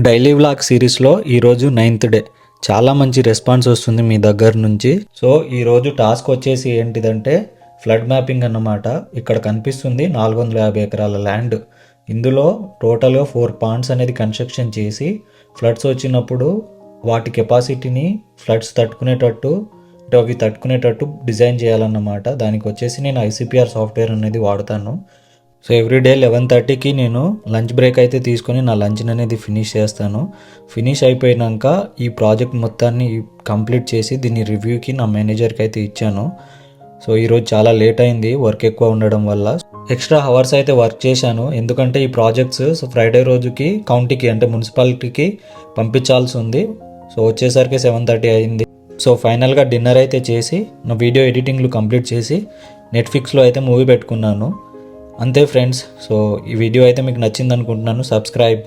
Daily vlog సిరీస్లో ఈరోజు 9th day. చాలా మంచి రెస్పాన్స్ వస్తుంది మీ దగ్గర నుంచి. సో ఈరోజు టాస్క్ వచ్చేసి ఏంటిదంటే ఫ్లడ్ మ్యాపింగ్ అన్నమాట. ఇక్కడ కనిపిస్తుంది 450 ఎకరాల ల్యాండ్. ఇందులో టోటల్గా 4 పాండ్స్ అనేది కన్స్ట్రక్షన్ చేసి ఫ్లడ్స్ వచ్చినప్పుడు వాటి కెపాసిటీని ఫ్లడ్స్ తట్టుకునేటట్టు అవి తట్టుకునేటట్టు డిజైన్ చేయాలన్నమాట. దానికి వచ్చేసి నేను ఐసీపీఆర్ సాఫ్ట్వేర్ అనేది వాడతాను. సో ఎవ్రీడే 11:30కి నేను లంచ్ బ్రేక్ అయితే తీసుకొని నా లంచ్ని అనేది ఫినిష్ చేస్తాను. ఫినిష్ అయిపోయాక ఈ ప్రాజెక్ట్ మొత్తాన్ని కంప్లీట్ చేసి దీన్ని రివ్యూకి నా మేనేజర్కి అయితే ఇచ్చాను. సో ఈరోజు చాలా లేట్ అయింది వర్క్ ఎక్కువ ఉండడం వల్ల. ఎక్స్ట్రా అవర్స్ అయితే వర్క్ చేశాను, ఎందుకంటే ఈ ప్రాజెక్ట్స్ ఫ్రైడే రోజుకి కౌంటీకి అంటే మున్సిపాలిటీకి పంపించాల్సి ఉంది. సో వచ్చేసరికి 7:30 అయింది. సో ఫైనల్గా డిన్నర్ అయితే చేసి నా వీడియో ఎడిటింగ్లు కంప్లీట్ చేసి నెట్ఫ్లిక్స్లో అయితే మూవీ పెట్టుకున్నాను. అంతే ఫ్రెండ్స్. సో ఈ వీడియో అయితే మీకు నచ్చింది అనుకుంటున్నాను. సబ్స్క్రైబ్.